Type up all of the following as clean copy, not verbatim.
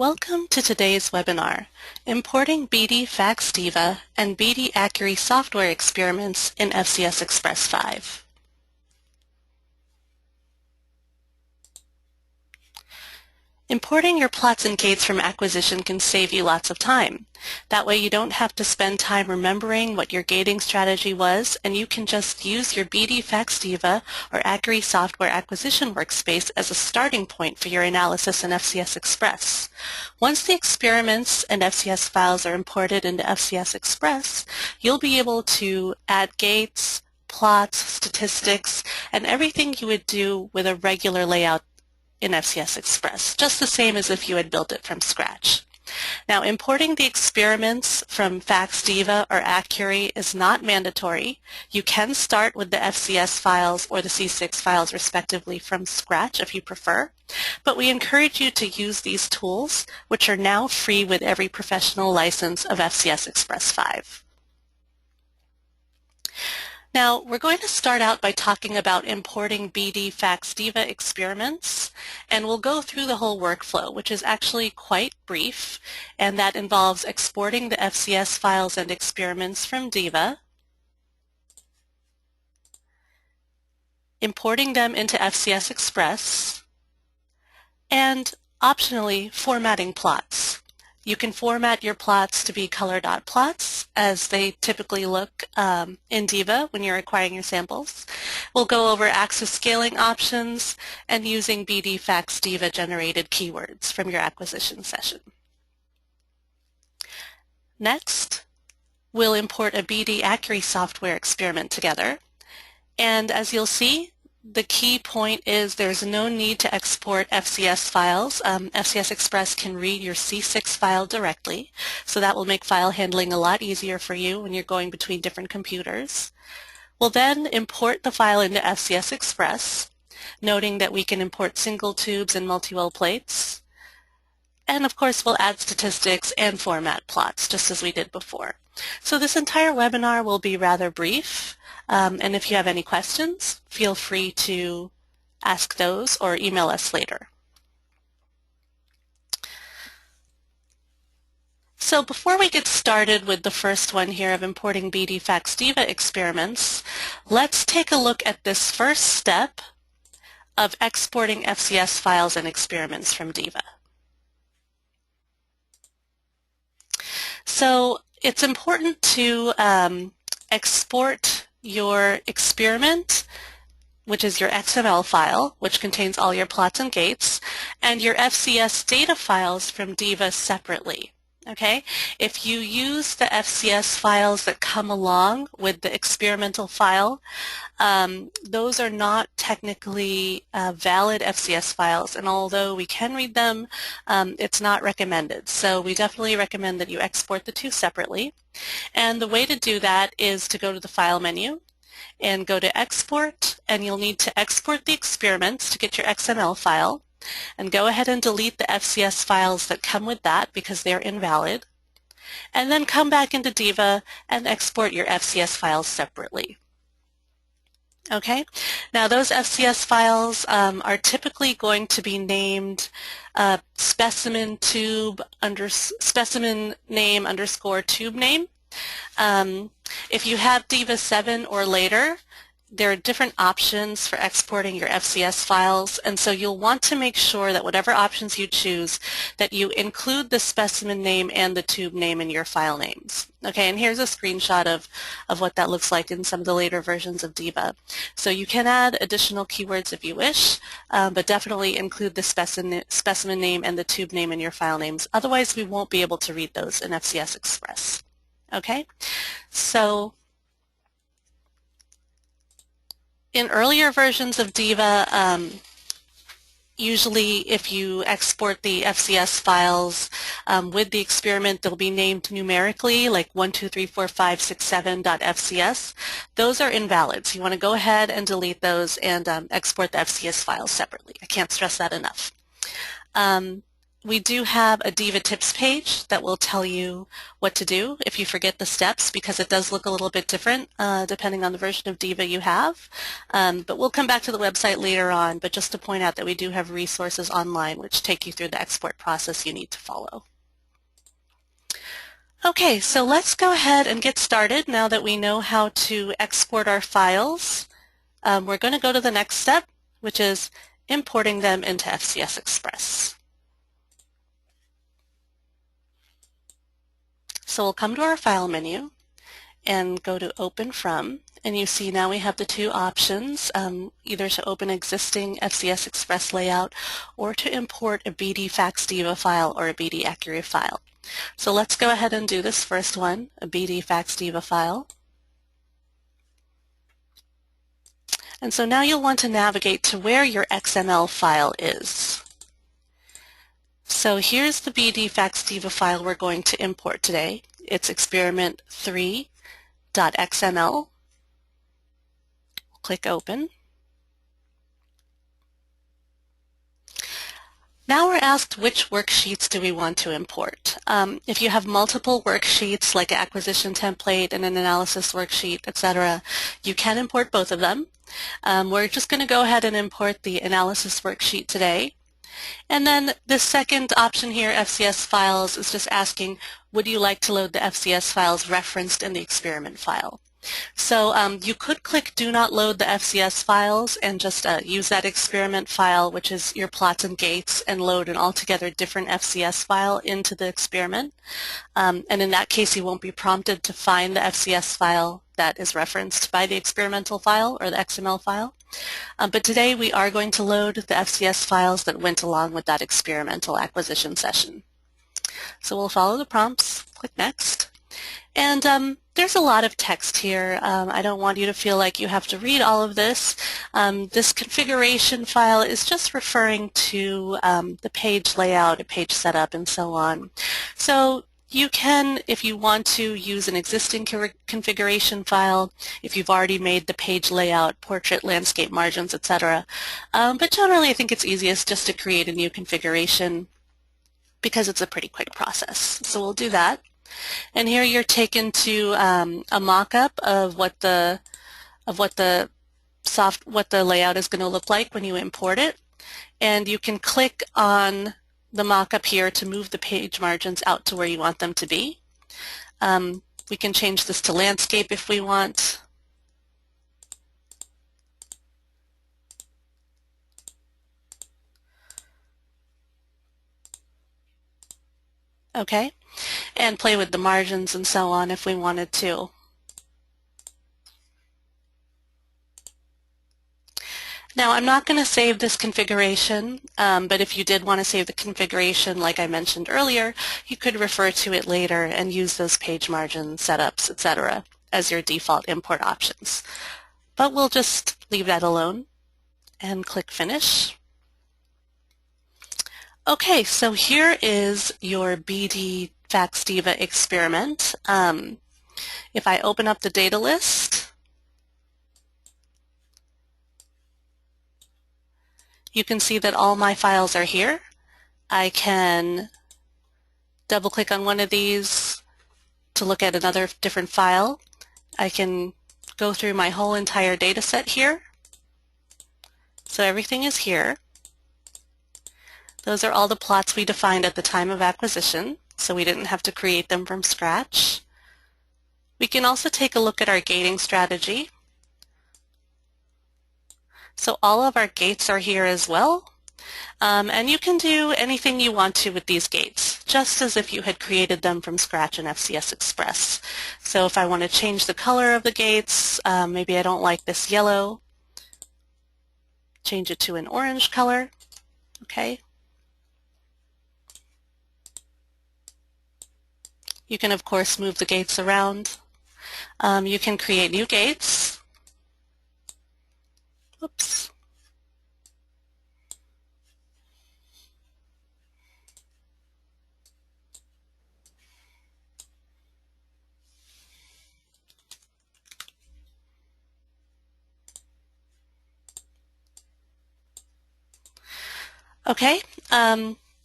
Welcome to today's webinar, Importing BD FACSDiva and BD Accuri software experiments in FCS Express 5. Importing your plots and gates from acquisition can save you lots of time. That way you don't have to spend time remembering what your gating strategy was, and you can just use your BD FACSDiva or Accuri software acquisition workspace as a starting point for your analysis in FCS Express. Once the experiments and FCS files are imported into FCS Express, you'll be able to add gates, plots, statistics, and everything you would do with a regular layout in FCS Express, just the same as if you had built it from scratch. Now, importing the experiments from FACSDiva or Accuri is not mandatory. You can start with the FCS files or the C6 files respectively from scratch if you prefer, but we encourage you to use these tools, which are now free with every professional license of FCS Express 5. Now, we're going to start out by talking about importing BD FACSDiva experiments, and we'll go through the whole workflow, which is actually quite brief, and that involves exporting the FCS files and experiments from Diva, importing them into FCS Express, and optionally formatting plots. You can format your plots to be color.plots as they typically look in Diva when you're acquiring your samples. We'll go over axis scaling options and using BD FACSDiva generated keywords from your acquisition session. Next, we'll import a BD Accuri software experiment together. And as you'll see, the key point is there's no need to export FCS files. FCS Express can read your C6 file directly, so that will make file handling a lot easier for you when you're going between different computers. We'll then import the file into FCS Express, noting that we can import single tubes and multi-well plates. And of course, we'll add statistics and format plots, just as we did before. So this entire webinar will be rather brief. And if you have any questions, feel free to ask those or email us later. So before we get started with the first one here of importing BD FACSDiva experiments, let's take a look at this first step of exporting FCS files and experiments from Diva. So it's important to export your experiment, which is your XML file, which contains all your plots and gates, and your FCS data files from Diva separately. Okay? If you use the FCS files that come along with the experimental file, those are not technically valid FCS files, and although we can read them, it's not recommended. So we definitely recommend that you export the two separately. And the way to do that is to go to the File menu and go to Export, and you'll need to export the experiments to get your XML file. And go ahead and delete the FCS files that come with that because they're invalid. And then come back into Diva and export your FCS files separately. Okay, now those FCS files are typically going to be named specimen name underscore tube name. If you have Diva 7 or later, there are different options for exporting your FCS files, and so you'll want to make sure that whatever options you choose, that you include the specimen name and the tube name in your file names. Okay, and here's a screenshot of what that looks like in some of the later versions of Diva. So you can add additional keywords if you wish, but definitely include the specimen name and the tube name in your file names. Otherwise, we won't be able to read those in FCS Express. Okay, so in earlier versions of Diva, usually if you export the FCS files with the experiment, they'll be named numerically, like 1234567.fcs. Those are invalid, so you want to go ahead and delete those and export the FCS files separately. I can't stress that enough. We do have a Diva tips page that will tell you what to do if you forget the steps, because it does look a little bit different depending on the version of Diva you have. But we'll come back to the website later on, but just to point out that we do have resources online which take you through the export process you need to follow. Okay, so let's go ahead and get started now that we know how to export our files. We're going to go to the next step, which is importing them into FCS Express. So we'll come to our File menu and go to Open From, and you see now we have the two options, either to open existing FCS Express layout or to import a BD FACSDiva file or a BD Accuri file. So let's go ahead and do this first one, a BD FACSDiva file. And so now you'll want to navigate to where your XML file is. So here's the BD FACSDiva file we're going to import today. It's experiment3.xml. Click Open. Now we're asked which worksheets do we want to import. If you have multiple worksheets like an acquisition template and an analysis worksheet, etc., you can import both of them. We're just going to go ahead and import the analysis worksheet today. And then the second option here, FCS files, is just asking, would you like to load the FCS files referenced in the experiment file? So you could click Do Not Load the FCS files and just use that experiment file, which is your plots and gates, and load an altogether different FCS file into the experiment. And in that case, you won't be prompted to find the FCS file that is referenced by the experimental file or the XML file. But today we are going to load the FCS files that went along with that experimental acquisition session. So we'll follow the prompts, click Next. And there's a lot of text here. I don't want you to feel like you have to read all of this. This configuration file is just referring to the page layout, a page setup, and so on. So you can, if you want to, use an existing configuration file if you've already made the page layout, portrait, landscape, margins, etc. But generally I think it's easiest just to create a new configuration because it's a pretty quick process. So we'll do that. And here you're taken to a mock-up of what the layout is going to look like when you import it. And you can click on the mock-up here to move the page margins out to where you want them to be. We can change this to landscape if we want. Okay, and play with the margins and so on if we wanted to. Now I'm not going to save this configuration, but if you did want to save the configuration like I mentioned earlier, you could refer to it later and use those page margin setups, etc. as your default import options. But we'll just leave that alone and click Finish. Okay, so here is your BD FACSDiva experiment. If I open up the data list, you can see that all my files are here. I can double-click on one of these to look at another different file. I can go through my whole entire data set here. So everything is here. Those are all the plots we defined at the time of acquisition, so we didn't have to create them from scratch. We can also take a look at our gating strategy. So all of our gates are here as well, and you can do anything you want to with these gates, just as if you had created them from scratch in FCS Express. So if I want to change the color of the gates, maybe I don't like this yellow, change it to an orange color, okay? You can, of course, move the gates around. You can create new gates. Oops. Okay.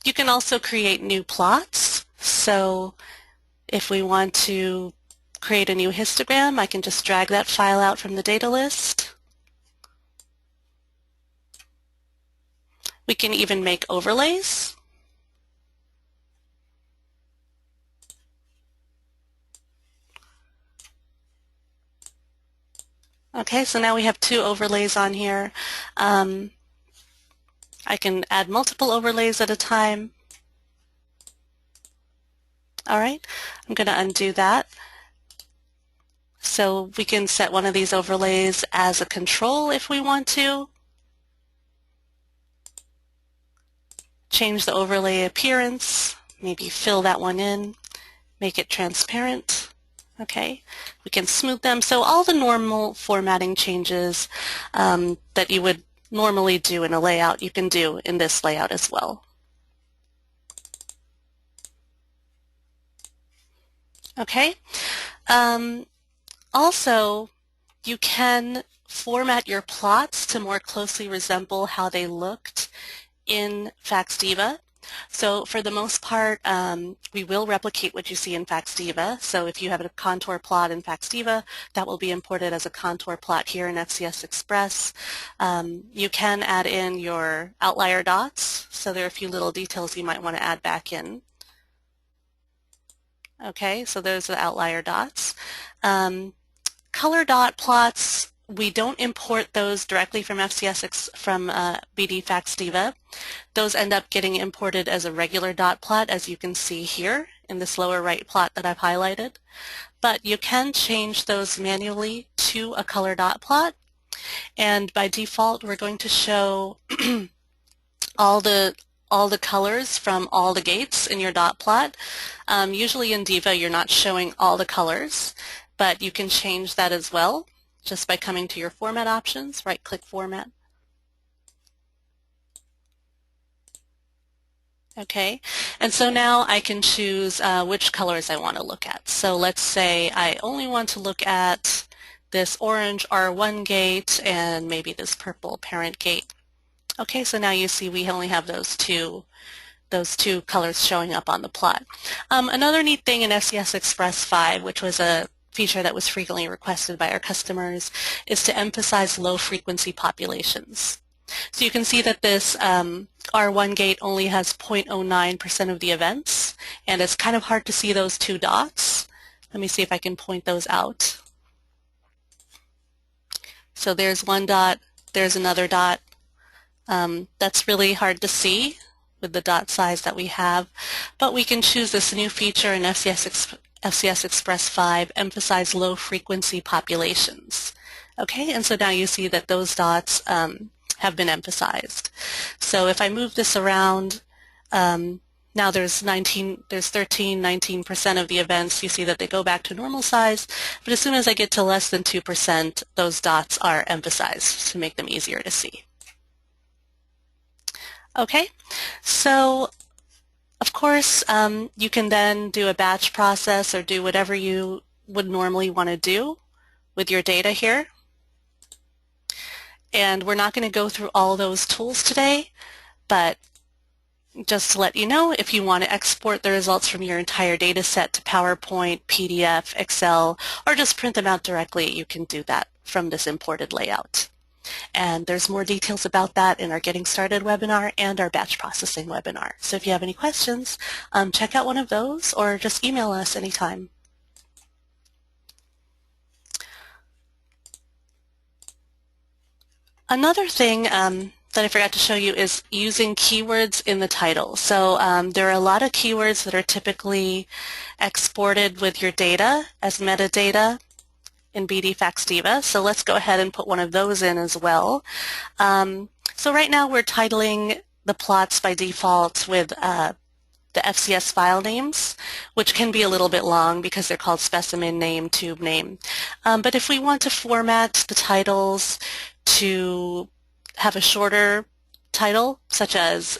You can also create new plots. So if we want to create a new histogram, I can just drag that file out from the data list. We can even make overlays. Okay, so now we have 2 overlays on here. I can add multiple overlays at a time. All right, I'm going to undo that. So we can set one of these overlays as a control if we want to. Change the overlay appearance, maybe fill that one in, make it transparent. Okay, we can smooth them. So all the normal formatting changes that you would normally do in a layout, you can do in this layout as well. Okay. Also, you can format your plots to more closely resemble how they looked in FACSDiva. So for the most part, we will replicate what you see in FACSDiva. So if you have a contour plot in FACSDiva, that will be imported as a contour plot here in FCS Express. You can add in your outlier dots. So there are a few little details you might want to add back in. Okay, so those are the outlier dots. Color dot plots, we don't import those directly from BD FACSDiva. Those end up getting imported as a regular dot plot, as you can see here in this lower right plot that I've highlighted. But you can change those manually to a color dot plot. And by default, we're going to show all the colors from all the gates in your dot plot. Usually in Diva, you're not showing all the colors, but you can change that as well just by coming to your format options, right-click Format. Okay, and so now I can choose which colors I want to look at. So let's say I only want to look at this orange R1 gate and maybe this purple parent gate. Okay, so now you see we only have those two colors showing up on the plot. Another neat thing in FCS Express 5, which was a feature that was frequently requested by our customers, is to emphasize low frequency populations. So you can see that this R1 gate only has 0.09% of the events, and it's kind of hard to see those 2 dots. Let me see if I can point those out. So there's one dot, there's another dot. That's really hard to see with the dot size that we have, but we can choose this new feature in FCS Express 5, emphasize low frequency populations. Okay, and so now you see that those dots have been emphasized. So if I move this around, now there's 13, 19% of the events. You see that they go back to normal size, but as soon as I get to less than 2%, those dots are emphasized to make them easier to see. Okay, so of course you can then do a batch process or do whatever you would normally want to do with your data here. And we're not going to go through all those tools today, but just to let you know, if you want to export the results from your entire data set to PowerPoint, PDF, Excel, or just print them out directly, you can do that from this imported layout. And there's more details about that in our Getting Started webinar and our batch processing webinar. So if you have any questions, check out one of those or just email us anytime. Another thing that I forgot to show you is using keywords in the title. So there are a lot of keywords that are typically exported with your data as metadata in BD FACSDiva. So let's go ahead and put one of those in as well. So right now we're titling the plots by default with the FCS file names, which can be a little bit long because they're called specimen name, tube name. But if we want to format the titles to have a shorter title, such as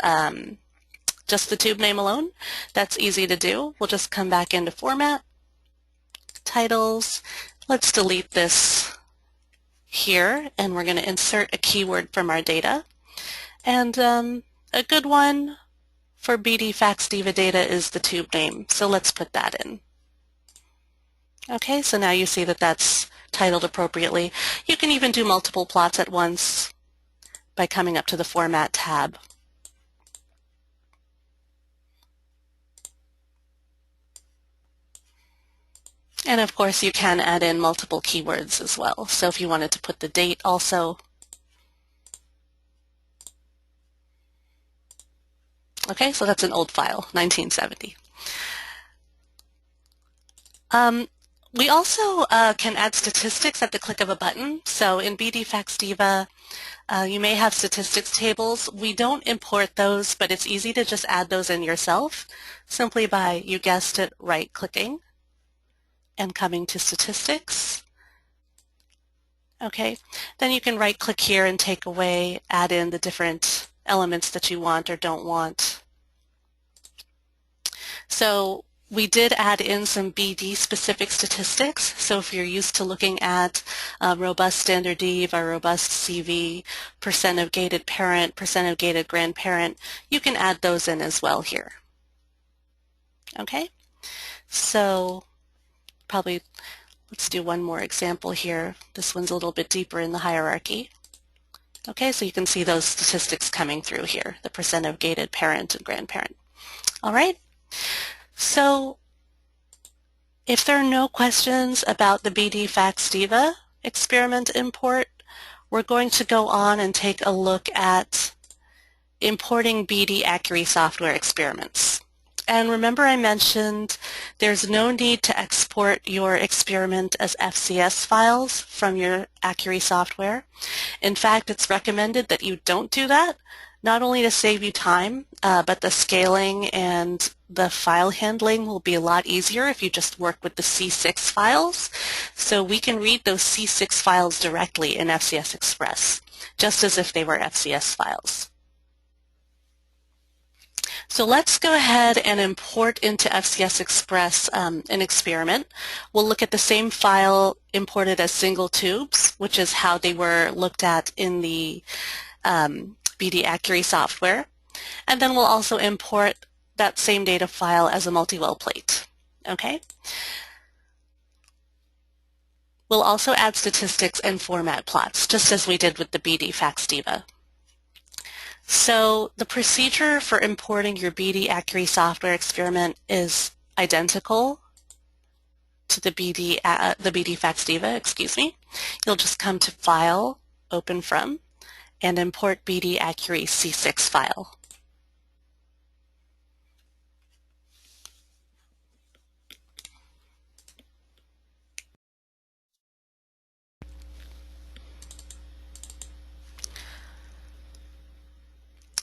just the tube name alone, that's easy to do. We'll just come back into Format, Titles. Let's delete this here, and we're going to insert a keyword from our data. And a good one for BD FACSDiva data is the tube name, so let's put that in. Okay, so now you see that that's titled appropriately. You can even do multiple plots at once by coming up to the Format tab. And of course you can add in multiple keywords as well. So if you wanted to put the date also. Okay, so that's an old file, 1970. We also can add statistics at the click of a button. So in BD FACSDiva, you may have statistics tables. We don't import those, but it's easy to just add those in yourself simply by, you guessed it, right-clicking and coming to statistics. Okay, then you can right-click here and take away, add in the different elements that you want or don't want. So we did add in some BD specific statistics. So if you're used to looking at robust standard dev or robust CV, percent of gated parent, percent of gated grandparent, you can add those in as well here. Okay, so probably let's do one more example here. This one's a little bit deeper in the hierarchy. Okay, so you can see those statistics coming through here, the percent of gated parent and grandparent. All right. So if there are no questions about the BD FACSDiva experiment import, we're going to go on and take a look at importing BD Accuri software experiments. And remember I mentioned there's no need to export your experiment as FCS files from your Accuri software. In fact, it's recommended that you don't do that, not only to save you time, but the scaling and the file handling will be a lot easier if you just work with the C6 files. So we can read those C6 files directly in FCS Express, just as if they were FCS files. So let's go ahead and import into FCS Express an experiment. We'll look at the same file imported as single tubes, which is how they were looked at in the BD Accuri software. And then we'll also import that same data file as a multi-well plate. Okay? We'll also add statistics and format plots, just as we did with the BD FACSDiva. So the procedure for importing your BD Accuri software experiment is identical to the BD FACSDiva, excuse me. You'll just come to File, Open From, and import BD Accuri C6 file.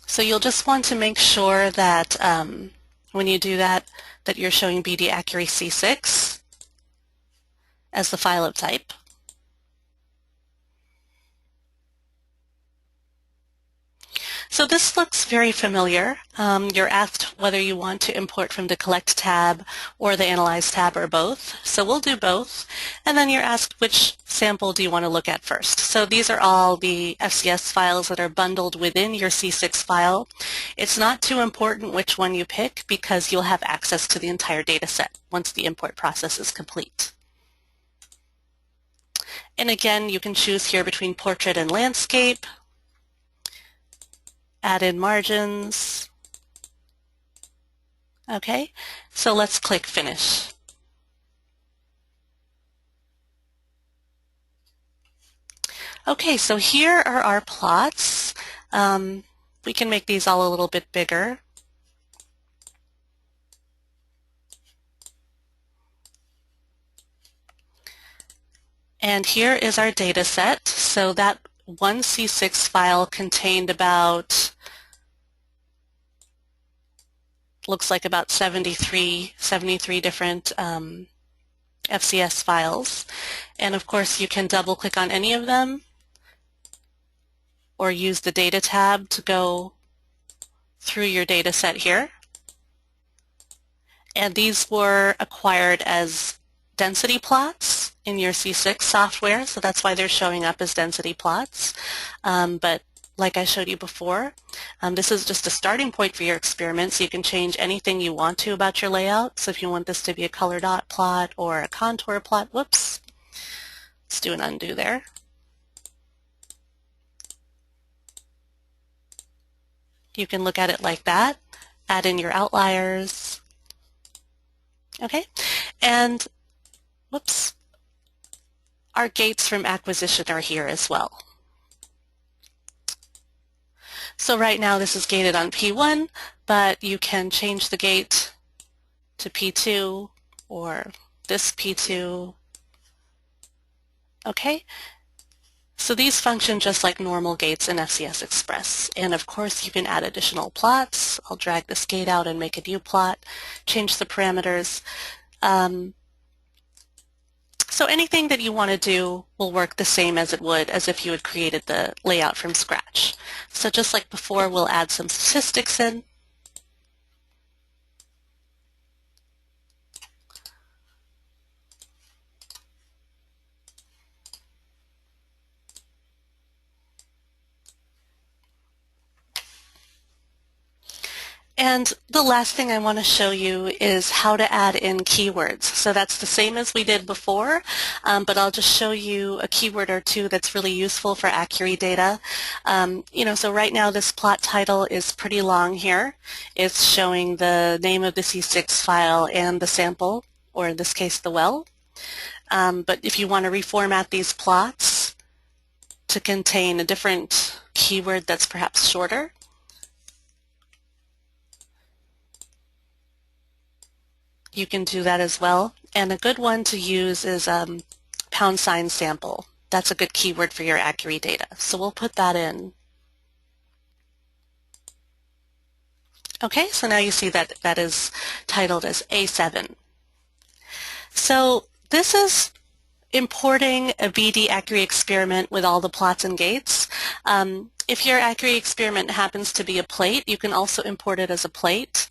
So you'll just want to make sure that when you do that, that you're showing BD Accuri C6 as the file of type. So this looks very familiar. You're asked whether you want to import from the Collect tab or the Analyze tab or both. So we'll do both. And then you're asked which sample do you want to look at first. So these are all the FCS files that are bundled within your C6 file. It's not too important which one you pick because you'll have access to the entire data set once the import process is complete. And again, you can choose here between portrait and landscape. Add in margins. Okay, so let's click Finish. Okay, so here are our plots. We can make these all a little bit bigger. And here is our data set. So that one C6 file contained about, looks like about 73 different FCS files. And of course you can double click on any of them or use the Data tab to go through your data set here. And these were acquired as density plots in your C6 software, so that's why they're showing up as density plots. But like I showed you before, This is just a starting point for your experiment, so you can change anything you want to about your layout. So if you want this to be a color dot plot or a contour plot, whoops, let's do an undo there. You can look at it like that, add in your outliers, okay, and whoops, our gates from acquisition are here as well. So right now this is gated on P1, but you can change the gate to P2 or this P2, okay? So these function just like normal gates in FCS Express. And of course you can add additional plots. I'll drag this gate out and make a new plot, change the parameters. So anything that you want to do will work the same as it would as if you had created the layout from scratch. So just like before, we'll add some statistics in. And the last thing I want to show you is how to add in keywords. So that's the same as we did before, but I'll just show you a keyword or two that's really useful for Accuri data. So right now this plot title is pretty long here. It's showing the name of the C6 file and the sample, or in this case the well. But if you want to reformat these plots to contain a different keyword that's perhaps shorter, you can do that as well. And a good one to use is # sample. That's a good keyword for your Accuri data. So we'll put that in. Okay, so now you see that that is titled as A7. So this is importing a BD Accuri experiment with all the plots and gates. If your Accuri experiment happens to be a plate, you can also import it as a plate.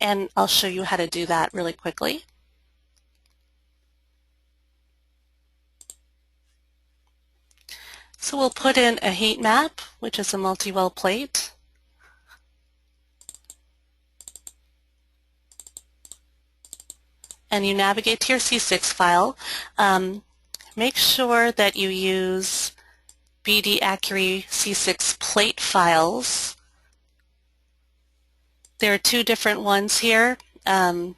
And I'll show you how to do that really quickly. So we'll put in a heat map, which is a multi-well plate. And you navigate to your C6 file. Make sure that you use BD Accuri C6 plate files. There are two different ones here. I'm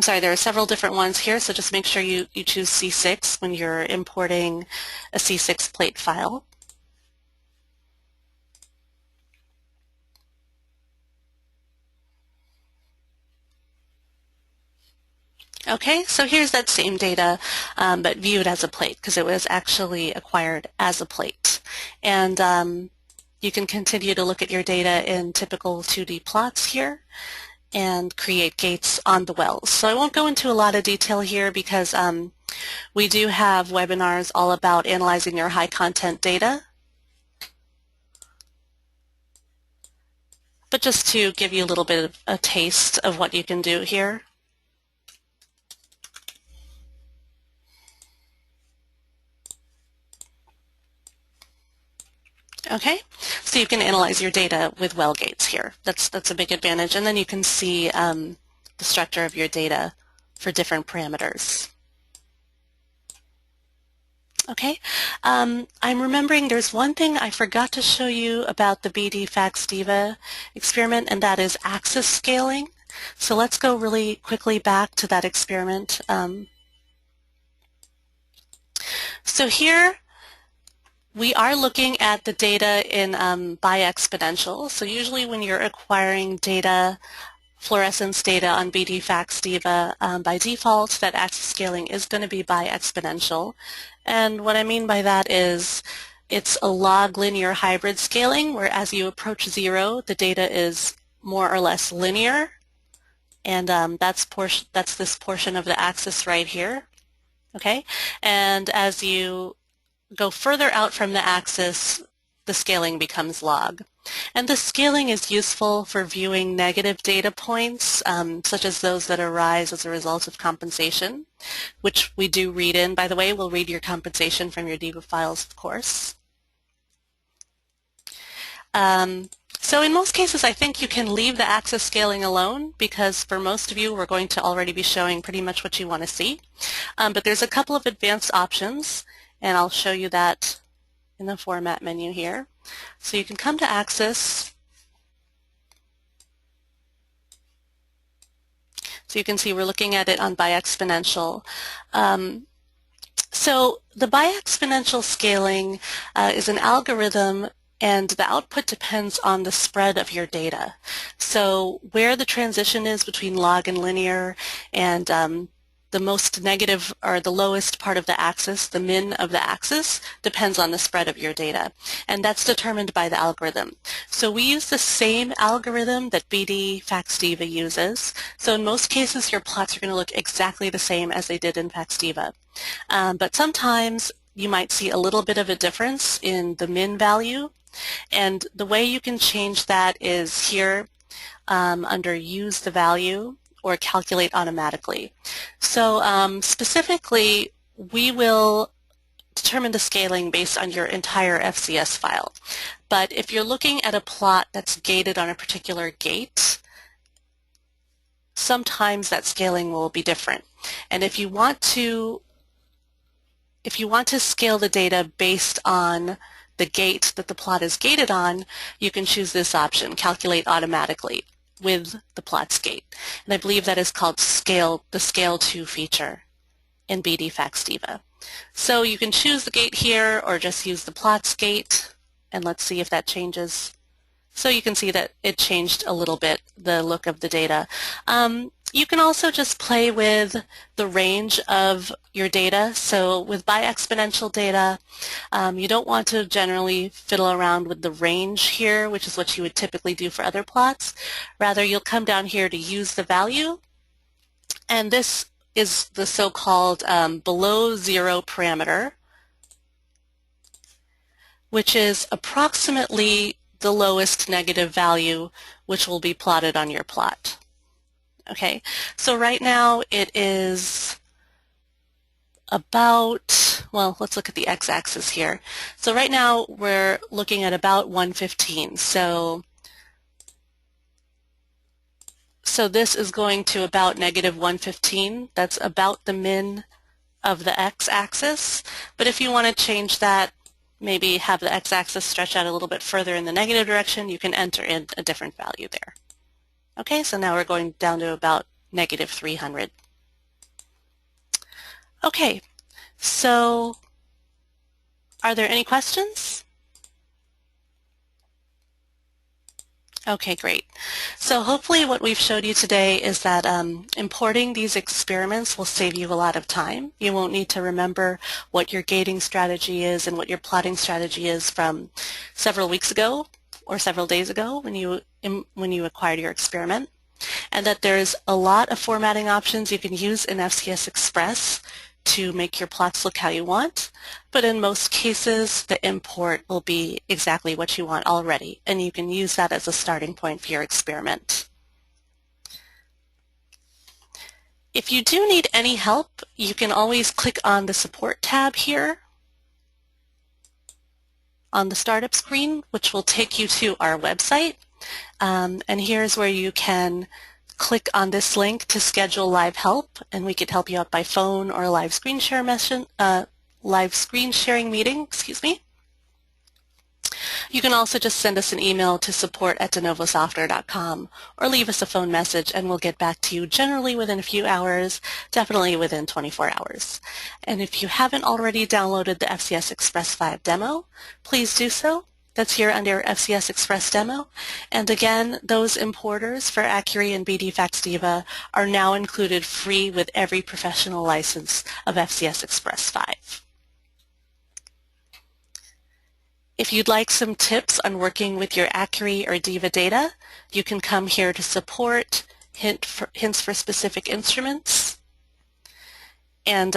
sorry, there are several different ones here, so just make sure you choose C6 when you're importing a C6 plate file. Okay, so here's that same data, but viewed as a plate because it was actually acquired as a plate. And you can continue to look at your data in typical 2D plots here and create gates on the wells. So I won't go into a lot of detail here because we do have webinars all about analyzing your high content data. But just to give you a little bit of a taste of what you can do here. Okay, so you can analyze your data with well gates here. That's a big advantage. And then you can see the structure of your data for different parameters. Okay, I'm remembering there's one thing I forgot to show you about the BD FACSDiva experiment, and that is axis scaling. So let's go really quickly back to that experiment. So here, we are looking at the data in bi-exponential. So usually when you're acquiring data, fluorescence data on BD FACSDiva, by default, that axis scaling is going to be bi-exponential. And what I mean by that is it's a log linear hybrid scaling where as you approach 0, the data is more or less linear. And that's this portion of the axis right here. Okay, and as you go further out from the axis, the scaling becomes log. And the scaling is useful for viewing negative data points, such as those that arise as a result of compensation, which we do read in. By the way, we'll read your compensation from your DIVA files, of course. So in most cases, I think you can leave the axis scaling alone because for most of you, we're going to already be showing pretty much what you want to see. But there's a couple of advanced options, and I'll show you that in the format menu here. So you can come to axis. So you can see we're looking at it on biexponential. So the biexponential scaling is an algorithm, and the output depends on the spread of your data. So where the transition is between log and linear, and the most negative or the lowest part of the axis, the min of the axis, depends on the spread of your data. And that's determined by the algorithm. So we use the same algorithm that BD FACSDiva uses. So in most cases, your plots are going to look exactly the same as they did in FACSDiva. But sometimes you might see a little bit of a difference in the min value. And the way you can change that is here under Use the Value or Calculate Automatically. So specifically, we will determine the scaling based on your entire FCS file. But if you're looking at a plot that's gated on a particular gate, sometimes that scaling will be different. And if you want to scale the data based on the gate that the plot is gated on, you can choose this option, Calculate Automatically, with the plot's gate. And I believe that is called the Scale To feature in BD FACSDiva. So you can choose the gate here or just use the plot's gate, and let's see if that changes. So you can see that it changed a little bit, the look of the data. You can also just play with the range of your data. So with biexponential data, you don't want to generally fiddle around with the range here, which is what you would typically do for other plots. Rather, you'll come down here to Use the Value, and this is the so-called below zero parameter, which is approximately the lowest negative value which will be plotted on your plot. Okay, so right now it is about, well, let's look at the x-axis here. So right now we're looking at about 115. So this is going to about negative 115. That's about the min of the x-axis. But if you want to change that, maybe have the x-axis stretch out a little bit further in the negative direction, you can enter in a different value there. Okay, so now we're going down to about negative 300. Okay, so are there any questions? Okay, great. So hopefully what we've showed you today is that importing these experiments will save you a lot of time. You won't need to remember what your gating strategy is and what your plotting strategy is from several weeks ago or several days ago when you acquired your experiment, and that there's a lot of formatting options you can use in FCS Express to make your plots look how you want, but in most cases the import will be exactly what you want already, and you can use that as a starting point for your experiment. If you do need any help, you can always click on the Support tab here on the startup screen, which will take you to our website, and here's where you can click on this link to schedule live help, and we could help you out by phone or live screen sharing meeting. Excuse me. You can also just send us an email to support@denovosoftware.com or leave us a phone message, and we'll get back to you generally within a few hours, definitely within 24 hours. And if you haven't already downloaded the FCS Express 5 demo, please do so. That's here under FCS Express Demo. And again, those importers for Accuri and BD FACSDiva are now included free with every professional license of FCS Express 5. If you'd like some tips on working with your Accuri or Diva data, you can come here to Support, Hints for Specific Instruments, and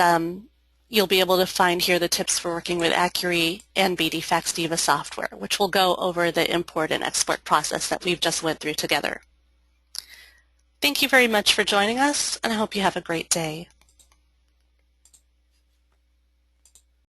you'll be able to find here the tips for working with Accuri and BD FACSDiva software, which will go over the import and export process that we've just went through together. Thank you very much for joining us, and I hope you have a great day.